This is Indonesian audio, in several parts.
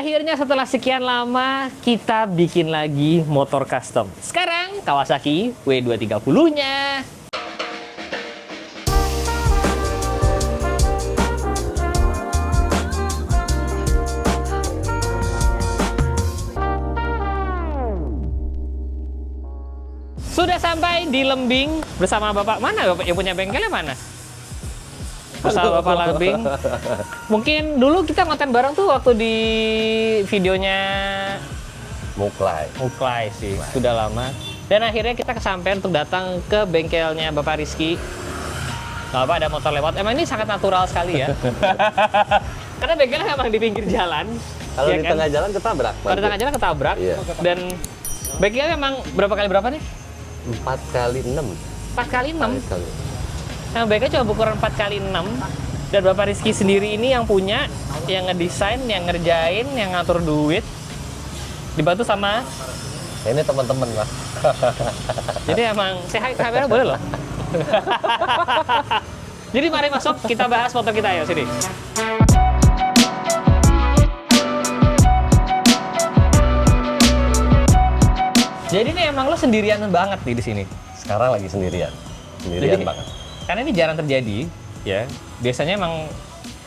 akhirnya setelah sekian lama kita bikin lagi motor custom. Sekarang Kawasaki W230-nya. Sudah sampai di Lembing bersama Bapak. Mana Bapak yang punya bengkelnya mana? Bersama Bapak Lembing. Mungkin dulu kita ngonten bareng tuh waktu di videonya Muklai sih. Sudah lama. Dan akhirnya kita kesampaian untuk datang ke bengkelnya Bapak Rizky. Bapak ada motor lewat. Emang ini sangat natural sekali ya. Karena bengkelnya memang di pinggir jalan. Kalau ya di kan? tengah jalan ketabrak. Kalau di tengah jalan ketabrak. Iya. Dan bengkelnya memang berapa kali berapa nih? 4x6. 4x6. Nah, bengkelnya cuma ukuran 4x6. Dan Bapak Rizky sendiri ini yang punya, yang ngedesain, yang ngerjain, yang ngatur duit. Dibantu sama Ini teman-teman lah. jadi emang saya kamera boleh loh. Jadi mari masuk, kita bahas motor kita ya, sini. Jadi ini emang lo sendirian banget nih di sini. Sekarang lagi sendirian Jadi, banget. Karena ini jarang terjadi, ya. Biasanya emang,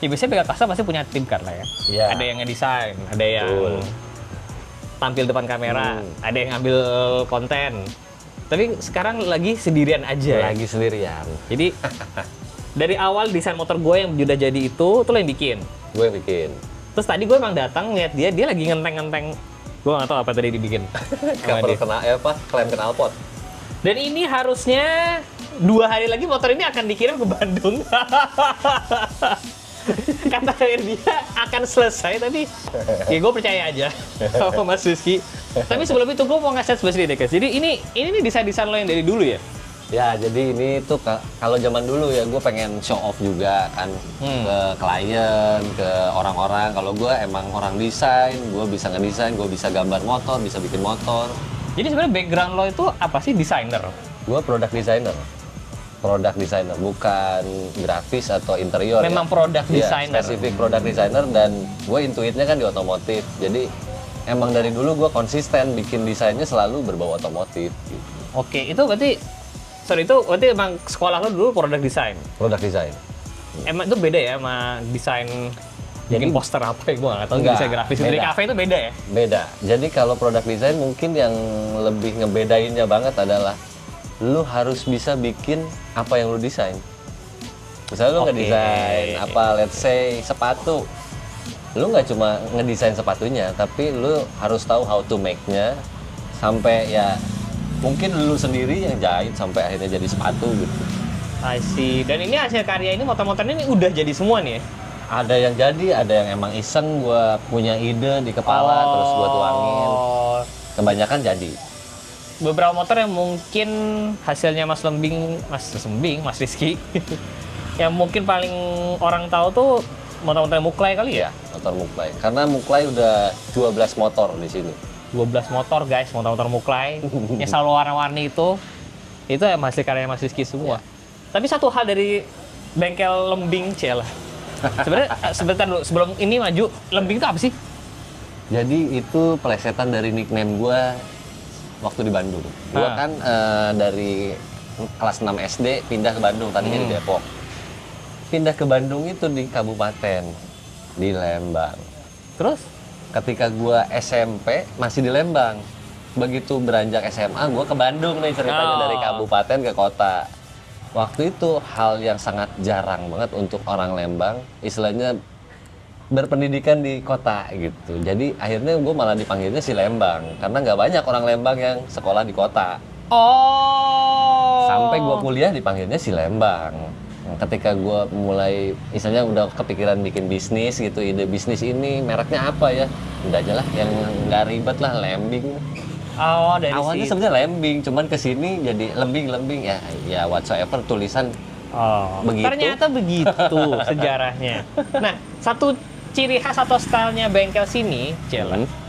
ya biasanya bengkel custom pasti punya tim kan lah ya. Iya. Ada yang ngedesain, ada yang tampil depan kamera, ada yang ngambil konten. Tapi sekarang lagi sendirian aja. Lagi sendirian. Jadi dari awal desain motor gue yang udah jadi itu lo yang bikin. Gue bikin. Terus tadi gue emang datang lihat dia lagi ngenteng-ngenteng. Gue nggak tahu apa tadi dibikin. Cover klem knalpot. Dan ini harusnya 2 hari lagi motor ini akan dikirim ke Bandung. Kata dia akan selesai, tapi ya gue percaya aja sama Mas Rizky. Tapi sebelum itu gue mau ngasih spesial deh guys. Jadi ini nih desain-desain lo yang dari dulu ya? Ya, jadi ini tuh kalau zaman dulu ya gue pengen show off juga kan ke klien, ke orang-orang. Kalau gue emang orang desain, gue bisa ngedesain, gue bisa gambar motor, bisa bikin motor. Jadi sebenarnya background lo itu apa sih, desainer? Gue product designer, bukan grafis atau interior. Memang ya. product Iya, designer. spesifik product designer, dan gue intuitnya kan di otomotif. Jadi emang dari dulu gue konsisten bikin desainnya selalu berbau otomotif. Gitu. Oke, itu berarti emang sekolah lo dulu product design. Product design. Emang itu beda ya sama desain bikin poster apa ya, gue nggak tahu. Enggak, Desain grafis beda. dari kafe itu beda ya? Beda. Jadi kalau product design mungkin yang lebih ngebedainnya banget adalah lu harus bisa bikin apa yang lu desain. Misalnya lu ngedesain apa, let's say sepatu. Lu nggak cuma ngedesain sepatunya, tapi lu harus tahu how to make-nya sampai ya mungkin lu sendiri yang jahit sampai akhirnya jadi sepatu gitu. I see. Dan ini hasil karya ini, motor-motornya ini udah jadi semua nih ya? Ada yang jadi, ada yang emang iseng gua punya ide di kepala terus gua tuangin. Kebanyakan jadi. Beberapa motor yang mungkin hasilnya Mas Rizky yang mungkin paling orang tahu tuh motor-motor Muklai kali ya? Motor Muklai. Karena Muklai udah 12 motor di sini. 12 motor guys, motor-motor Muklai yang selalu warna-warni itu emang hasil karya Mas Rizky semua. Tapi satu hal dari bengkel Lembing Cel. Sebenarnya sebentar dulu, sebelum ini maju, Lembing itu apa sih? Jadi itu plesetan dari nickname gua waktu di Bandung. Gua kan dari kelas 6 SD pindah ke Bandung, tadinya di Depok. Pindah ke Bandung itu di kabupaten, di Lembang. Terus? Ketika gua SMP masih di Lembang. Begitu beranjak SMA gua ke Bandung nih ceritanya, dari kabupaten ke kota. Waktu itu hal yang sangat jarang banget untuk orang Lembang, istilahnya berpendidikan di kota gitu. Jadi akhirnya gue malah dipanggilnya si Lembang, karena nggak banyak orang Lembang yang sekolah di kota. Sampai gue kuliah dipanggilnya si Lembang. Ketika gue mulai, misalnya udah kepikiran bikin bisnis gitu, ide bisnis ini mereknya apa ya? Udah aja lah, yang nggak ribet lah, Lembing. Dari awalnya sebenarnya Lembing, cuman kesini jadi lembing ya whatsoever tulisan begitu. Ternyata begitu sejarahnya. Nah, satu ciri khas atau stylenya bengkel sini,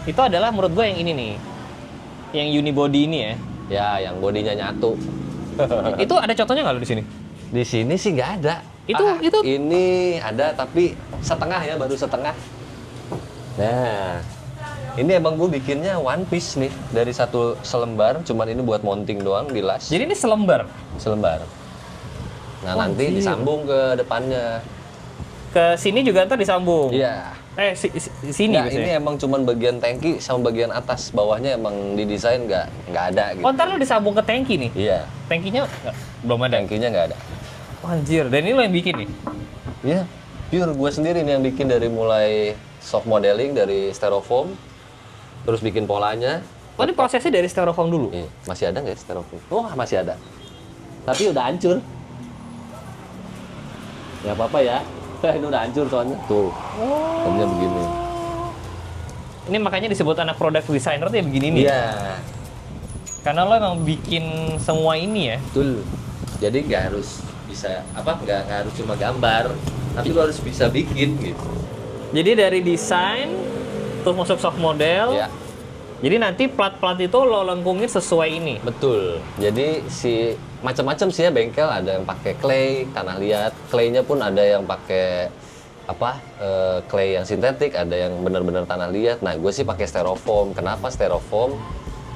itu adalah menurut gue yang ini nih, yang unibody ini ya. Ya, yang bodinya nyatu. Itu ada contohnya nggak lo di sini? Di sini sih nggak ada. Itu Ini ada tapi setengah ya, baru setengah. Nah, ini emang gue bikinnya one piece nih dari satu selembar, cuman ini buat mounting doang di las. Jadi ini selembar. Selembar. Nah, Wah, nanti anjir. disambung ke depannya. Ke sini juga ntar disambung. Iya. Sini Nggak, ini biasanya. emang cuman bagian tangki sama bagian atas, bawahnya emang didesain nggak ada gitu. Oh, ntar lo disambung ke tangki nih. Iya, Tangkinya belum ada. tangkinya nggak ada. Oh, anjir, dan ini lo yang bikin nih. Iya, pure gue sendiri nih yang bikin dari mulai soft modeling dari styrofoam, terus bikin polanya. Oh, ini prosesnya dari styrofoam dulu. Iya, masih ada nggak ya styrofoam? Oh, masih ada. Tapi udah hancur. Ya apa-apa ya. Ini udah hancur soalnya. Tuh, tadinya begini. Ini makanya disebut anak product designer tuh ya begini nih. Iya, Karena lo emang bikin semua ini ya. betul. Jadi nggak harus bisa nggak harus cuma gambar, tapi lo harus bisa bikin gitu. Jadi dari desain terus masuk soft model. Ya, Jadi nanti plat-plat itu lo lengkungin sesuai ini. betul. Jadi si macam-macam sih ya bengkel, ada yang pakai clay, tanah liat. Claynya pun ada yang pakai clay yang sintetik, ada yang benar-benar tanah liat. Nah, gue sih pakai styrofoam. Kenapa styrofoam?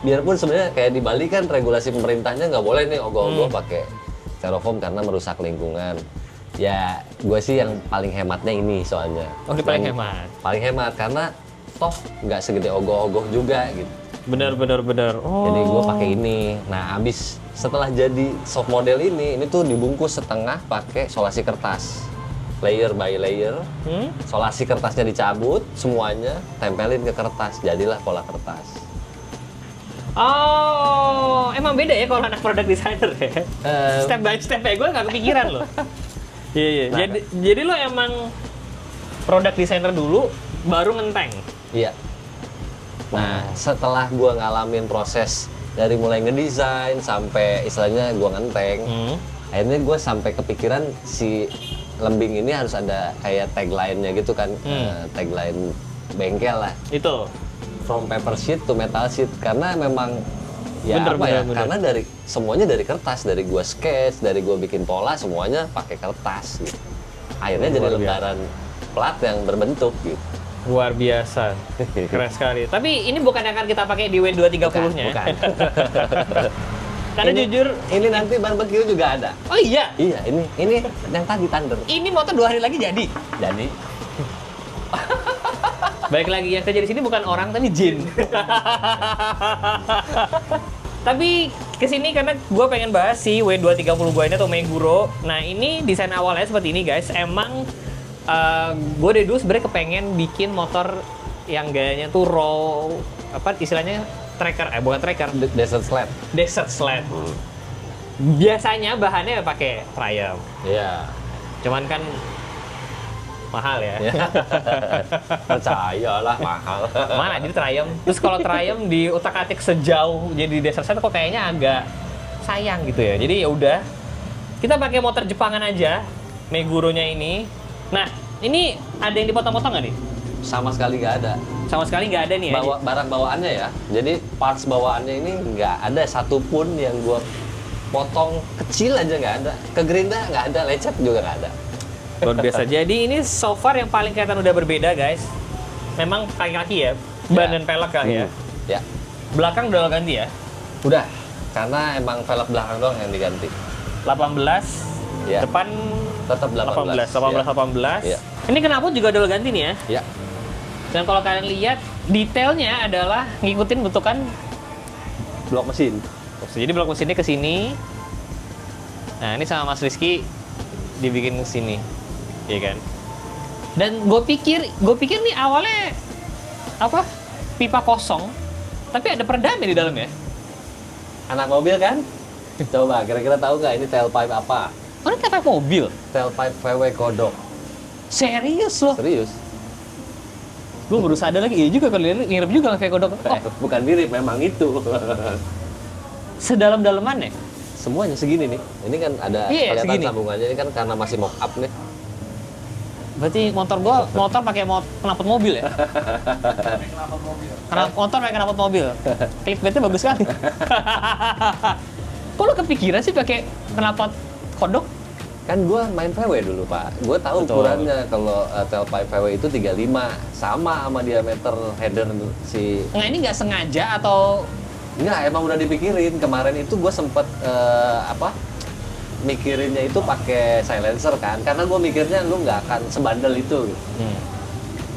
Biarpun sebenarnya kayak di Bali kan regulasi pemerintahnya nggak boleh nih ogoh-ogoh pakai styrofoam karena merusak lingkungan. Ya, gue sih yang paling hematnya ini soalnya. Oh, ini paling Dan hemat. Paling hemat karena toh nggak segede ogoh-ogoh juga gitu. Bener. Oh. Jadi gue pakai ini. Nah, abis setelah jadi soft model ini tuh dibungkus setengah pakai solasi kertas, layer by layer. Solasi kertasnya dicabut semuanya, tempelin ke kertas, jadilah pola kertas. Oh, emang beda ya kalau anak product designer ya? Eh, Step by step ya, gue nggak kepikiran loh. Iya. Nah, Jadi lo emang product designer dulu, baru ngenteng. Iya. Nah, setelah gue ngalamin proses dari mulai ngedesain sampai istilahnya gue ngenteng, akhirnya gue sampai kepikiran si lembing ini harus ada kayak tagline-nya gitu kan, tagline bengkel lah. Itu. From paper sheet to metal sheet, karena memang ya Bener. karena dari semuanya dari kertas, dari gua sketch, dari gua bikin pola, semuanya pakai kertas gitu. Akhirnya jadi Luar biasa. lembaran plat yang berbentuk gitu. Luar biasa. Keren sekali. Tapi ini bukan yang akan kita pakai di W230-nya. Bukan. Karena Ini- jujur, Ini nanti barbecue juga ada. oh iya, Iya, ini yang tadi Thunder. ini motor 2 hari lagi jadi. Jadi Baik lagi, yang kerja di sini bukan orang, tapi jin. Tapi kesini karena gue pengen bahas si W230 gue ini atau Meguro. Nah, ini desain awalnya seperti ini guys. Emang gue dari dulu sebenarnya kepengen bikin motor yang gayanya tuh raw, apa istilahnya tracker, bukan tracker, desert sled. desert sled. Biasanya bahannya pakai Triumph. Iya. Cuman kan mahal ya. Percayalah mahal. Mana jadi Triumph. Terus kalau Triumph di utak-atik sejauh jadi desert sled kok kayaknya agak sayang gitu ya. Jadi ya udah kita pakai motor Jepangan aja, Meguro-nya ini. Nah, ini ada yang dipotong-potong nggak nih? Sama sekali nggak ada. Sama sekali nggak ada nih ya. Barang bawaannya ya. Jadi parts bawaannya ini nggak ada satupun yang gua potong kecil aja nggak ada. Ke gerinda nggak ada, lecet juga nggak ada. Luar biasa. Jadi ini so far yang paling kelihatan udah berbeda guys. Memang kaki-kaki ya, ban Ya. dan pelek kali ya. Ya, Belakang udah lo ganti ya. udah. Karena emang velg belakang doang yang diganti. 18, Ya. depan Tetap 18. 18. Iya. Ini knalpot juga udah lo ganti nih ya. Ya. Dan kalau kalian lihat, detailnya adalah ngikutin bentukan Blok mesin. jadi blok mesinnya ke sini. Nah, ini sama Mas Rizky dibikin ke sini. Iya kan? Dan gue pikir nih awalnya apa? Pipa kosong, tapi ada peredamnya di dalamnya. Anak mobil kan? Coba kira-kira tahu nggak ini tailpipe apa? Oh, ini kayak mobil. Tailpipe VW kodok. Serius loh. Serius? Gue baru sadar lagi, iya juga kalau ngirim juga kayak kodok. Oh, Bukan mirip, memang itu. sedalam-dalamannya. Semuanya segini nih. Ini kan ada Iya, kelihatan segini. sambungannya. Ini kan karena masih mock up nih. Berarti motor pakai knalpot mobil ya? Motor pakai knalpot mobil. Clickbaitnya bagus sekali. Kok lo kepikiran sih pakai knalpot kodok? Kan gue main VW dulu Pak, gue tahu Betul. ukurannya kalau tailpipe VW itu 35, sama diameter header si. Nggak, ini nggak sengaja atau Enggak, emang udah dipikirin. Kemarin itu gue sempet mikirinnya itu pakai silencer kan, karena gue mikirnya lu nggak akan sebandel itu.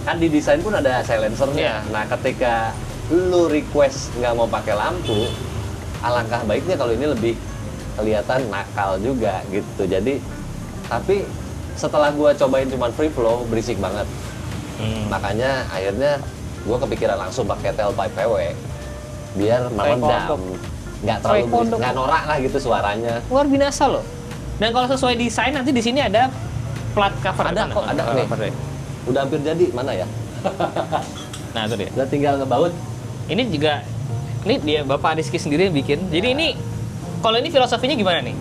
Kan di desain pun ada silencernya. Iya. Nah ketika lu request nggak mau pakai lampu, alangkah baiknya kalau ini lebih kelihatan nakal juga gitu. Jadi tapi setelah gua cobain cuman free flow, berisik banget. Makanya akhirnya gua kepikiran langsung pakai tailpipe PW biar meredam, nggak terlalu berisik, nggak norak lah gitu suaranya. luar biasa loh. Dan kalau sesuai desain nanti di sini ada plat cover. Ada Mana? kok, ada Plat nih. cover deh. Udah hampir jadi, mana ya? Nah itu dia. Udah tinggal ngebaut. Ini juga, ini dia Bapak Rizky sendiri yang bikin. Jadi ini, kalau ini filosofinya gimana nih?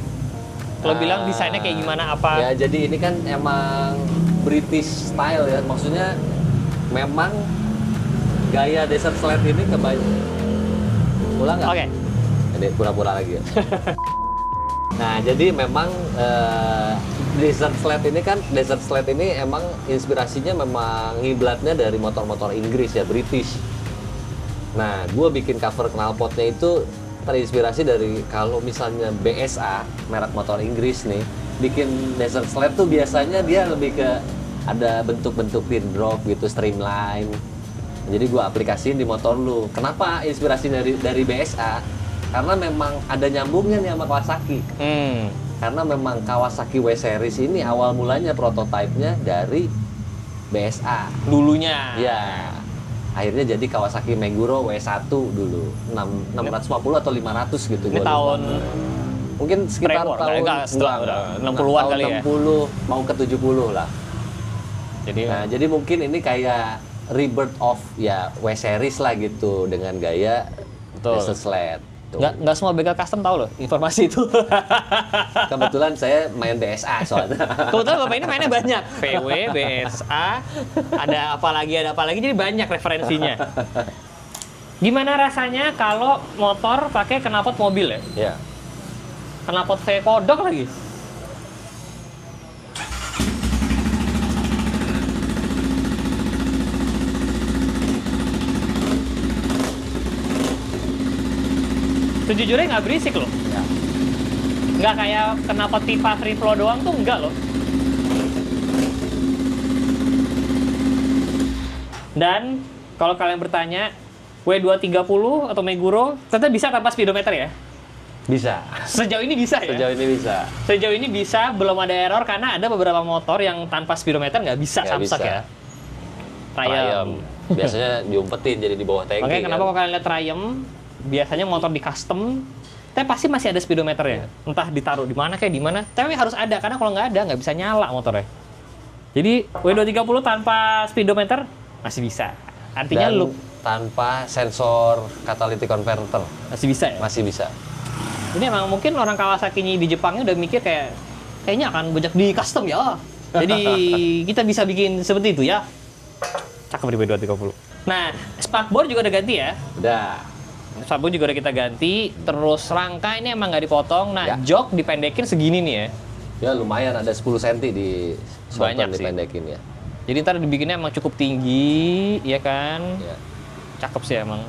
Kalau bilang desainnya kayak gimana, apa? Ya jadi ini kan emang British style ya, maksudnya memang gaya Desert Sled ini ulang nggak? Oke. Jadi pura-pura lagi ya. Nah jadi memang Desert Sled ini emang inspirasinya memang ngiblatnya dari motor-motor Inggris ya, British. Nah gue bikin cover knalpotnya itu terinspirasi dari kalau misalnya BSA, merek motor Inggris nih, bikin Desert Sled tuh biasanya dia lebih ke ada bentuk-bentuk pin drop gitu, streamline. Jadi gue aplikasiin di motor lu. Kenapa inspirasi dari BSA? Karena memang ada nyambungnya nih sama Kawasaki. Karena memang Kawasaki W-Series ini awal mulanya prototipenya dari BSA. Dulunya. Ya. Akhirnya jadi Kawasaki Meguro W1 dulu. 650 atau 500 gitu. Ini gua tahun lupa. Mungkin sekitar Pre-war, tahun enggak, setelah udah 60-an tahun kali ya. 60 mau ke 70 lah. Jadi mungkin ini kayak rebirth of ya W-Series lah gitu dengan gaya Betul. Desert Sled. Tuh. Nggak semua bengkel custom tahu loh informasi itu. Kebetulan saya main BSA soalnya. Kebetulan Bapak ini mainnya banyak. VW, BSA, ada apa lagi, jadi banyak referensinya. Gimana rasanya kalau motor pakai knalpot mobil ya? Ya. Knalpot kayak kodok lagi. Sejujurnya nggak berisik loh. Ya. Nggak kayak knalpot pipa free flow doang tuh enggak loh. Dan kalau kalian bertanya, W230 atau Meguro ternyata bisa tanpa speedometer ya? Bisa. Sejauh ini bisa ya? Sejauh ini bisa. Sejauh ini bisa, belum ada error karena ada beberapa motor yang tanpa speedometer nggak bisa Nggak samsak bisa. ya. Triumph. Biasanya diumpetin jadi di bawah tangki. Makanya kenapa kan? kalau kalian lihat Triumph, biasanya motor di custom, tapi pasti masih ada speedometer ya. Entah ditaruh di mana kayak di mana, tapi harus ada karena kalau nggak ada nggak bisa nyala motornya. Jadi W230 tanpa speedometer masih bisa. Artinya Dan look tanpa sensor catalytic converter masih bisa ya. masih bisa. Ini emang mungkin orang Kawasaki di Jepangnya udah mikir kayaknya akan banyak di custom ya. Jadi kita bisa bikin seperti itu ya. Cakep di W230. Nah, spakbor juga udah ganti ya. Udah. Spakbor juga udah kita ganti. Terus rangka ini emang nggak dipotong. Nah, Ya. jok dipendekin segini nih ya. Ya lumayan ada 10 cm di Banyak sorban sih. dipendekin ya. Jadi ntar dibikinnya emang cukup tinggi, ya kan? Ya. Cakep sih emang.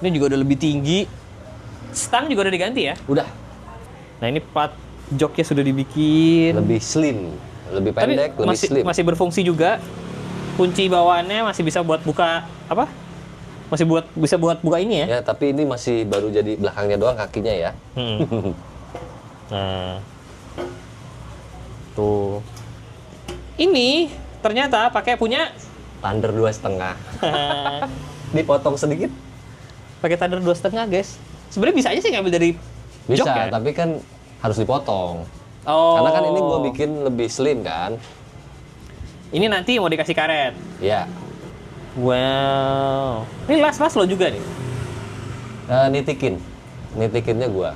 Ini juga udah lebih tinggi. Stang juga udah diganti ya. Udah Nah, ini plat joknya sudah dibikin. lebih slim, lebih pendek, Tapi lebih slim. masih berfungsi juga. Kunci bawaannya masih bisa buat buka apa? Bisa buat buka ini ya. Ya, tapi ini masih baru jadi belakangnya doang kakinya ya. Nah. Tuh. Ini ternyata pakai punya Thunder 2,5. Dipotong sedikit pakai Thunder 2,5 guys. Sebenarnya bisa aja sih ngambil dari bisa, jok ya. tapi kan harus dipotong. Oh. Karena kan ini gua bikin lebih slim kan. Ini nanti mau dikasih karet. Ya. Wow. Ini las lo juga nih. Nitikinnya gua.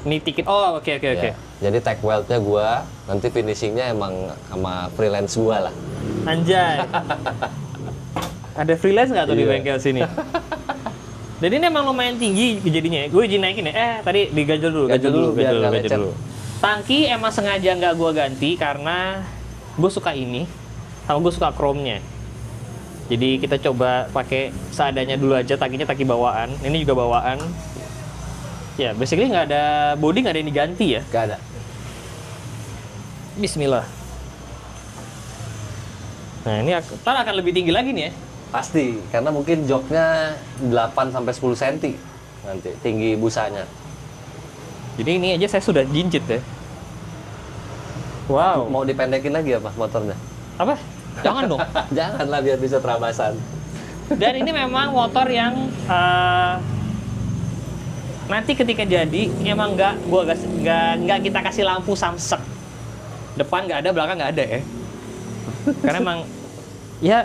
Nitikin. Oh, oke. Ya. Jadi tag weldnya gua, nanti finishingnya emang sama freelance gua lah. Anjay. Ada freelance nggak tuh di Iya. bengkel sini? Dan ini emang lumayan tinggi jadinya. Gue izin naikin ya. Tadi digajol dulu, Gajol dulu, biar nggak gajol lecet. dulu. Tangki emang sengaja nggak gue ganti karena gue suka ini, sama gue suka chrome-nya. Jadi kita coba pakai seadanya dulu aja, tangkinya tangki bawaan. Ini juga bawaan. Ya, basically nggak ada body, nggak ada yang diganti ya. Nggak ada. Bismillah. Nah, ini ntar akan lebih tinggi lagi nih ya. Pasti, karena mungkin joknya 8 sampai 10 cm nanti tinggi busanya. Jadi ini aja saya sudah jinjit ya. Wow. Mau dipendekin lagi apa motornya? Apa? Jangan dong. Janganlah biar bisa terabasan. Dan ini memang motor yang nanti ketika jadi emang nggak kita kasih lampu samsek. Depan nggak ada, belakang nggak ada ya. Karena emang ya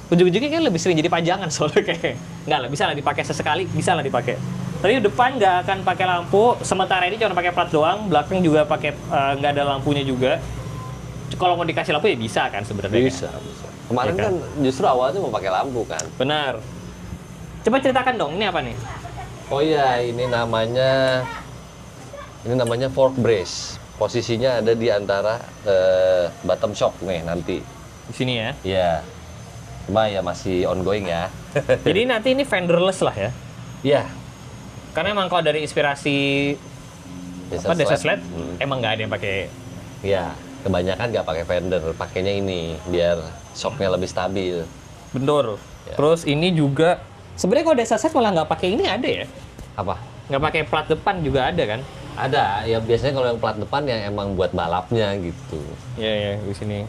ujung-ujungnya kan lebih sering jadi pajangan soalnya kayak nggak lah, bisa lah dipakai sesekali, bisa lah dipakai. Tapi depan nggak akan pakai lampu, sementara ini cuma pakai plat doang, belakang juga pakai nggak ada lampunya juga. Kalau mau dikasih lampu ya bisa kan sebenarnya. Bisa. Kemarin Ya kan? kan justru awalnya mau pakai lampu kan. Benar. Coba ceritakan dong, ini apa nih? Oh iya, ini namanya fork brace. Posisinya ada di antara bottom shock nih nanti. Di sini ya. Iya. Cuma ya masih ongoing ya. Jadi nanti ini fenderless lah ya. Iya. Karena emang kalau dari inspirasi Desa Sled, emang nggak ada yang pakai. Iya. Kebanyakan nggak pakai fender, pakainya ini biar shocknya lebih stabil. Bener. Ya. Terus ini juga sebenarnya kalau Desa Sled malah nggak pakai ini ada ya. Apa? Nggak pakai plat depan juga ada kan? Ada. Ya biasanya kalau yang plat depan yang emang buat balapnya gitu. Iya di sini.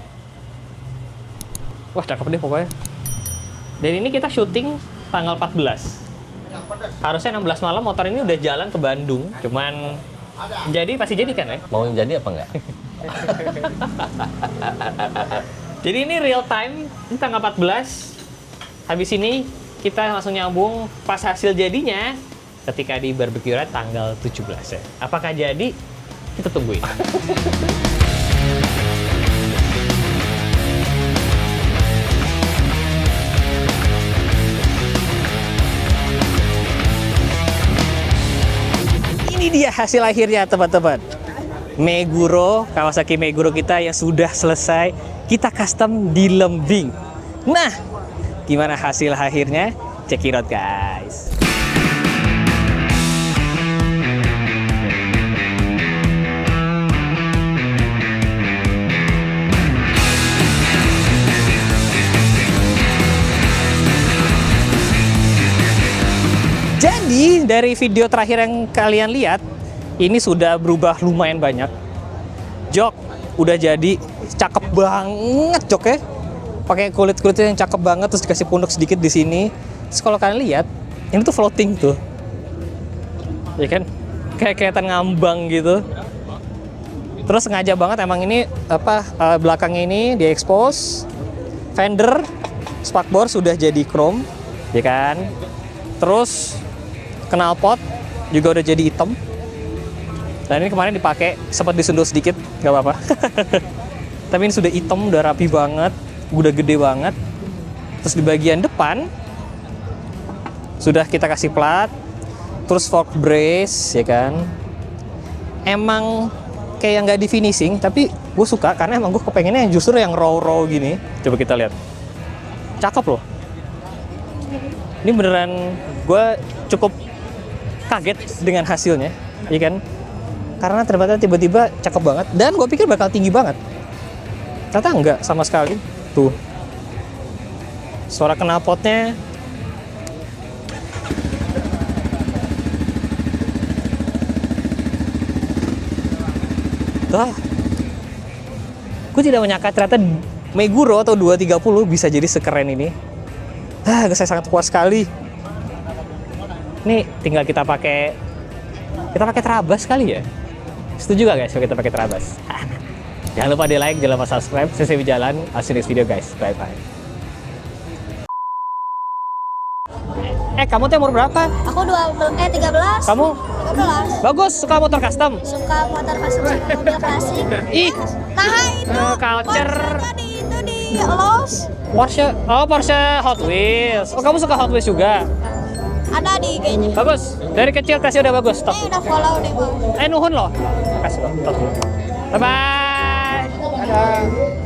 Wah cakep deh pokoknya. Dan ini kita syuting tanggal 14. Harusnya 16 malam motor ini udah jalan ke Bandung. Cuman pasti jadi kan ya? Mau jadi apa enggak? Jadi ini real time, ini tanggal 14. Habis ini kita langsung nyambung pas hasil jadinya ketika di Barbecue Ride tanggal 17 ya. Apakah jadi? Kita tungguin. Ini dia hasil akhirnya teman-teman. Meguro, Kawasaki Meguro kita yang sudah selesai kita custom di Lembing. Nah, gimana hasil akhirnya? Check it out guys. Jadi dari video terakhir yang kalian lihat, ini sudah berubah lumayan banyak. Jok udah jadi cakep banget joknya. Pakai kulit-kulitnya yang cakep banget, terus dikasih punduk sedikit di sini. Terus kalau kalian lihat, ini tuh floating tuh. Ya kan? Kayak kelihatan ngambang gitu. Terus sengaja banget emang ini belakangnya ini di-expose. Fender spakbor sudah jadi chrome, ya kan? Terus knalpot juga udah jadi hitam. Dan ini kemarin dipakai, sempat disundul sedikit, nggak apa-apa. Tapi ini sudah hitam, udah rapi banget, udah gede banget. Terus di bagian depan sudah kita kasih plat, terus fork brace, ya kan. Emang kayak nggak di finishing, tapi gue suka karena emang gue kepengennya justru yang raw gini. Coba kita lihat, cakep loh. Ini beneran gue cukup kaget dengan hasilnya, ya kan? Karena ternyata tiba-tiba cakep banget, dan gue pikir bakal tinggi banget. Ternyata enggak sama sekali. Tuh, suara knalpotnya. Tuh, gue tidak menyangka ternyata Meguro atau 230 bisa jadi sekeren ini. Saya sangat puas sekali. Ini tinggal kita pakai terabas kali ya. Setuju gak guys kalau kita pakai terabas? Jangan lupa di like, jangan lupa subscribe. Saya Jalan. I'll see you next video guys. Bye bye. Kamu tuh umur berapa? Aku 13. Kamu 13. bagus, suka motor custom. Suka motor custom sama mobil klasik. Ih, Nah itu culture. Porsche-nya di Lowe's. Porsche Hot Wheels. Oh, kamu suka Hot Wheels juga? Ada di IG-nya. Bagus. Dari kecil kasih udah bagus. Stop. Ini udah follow nih bang. Nuhun loh. Kasih lo. Bye bye.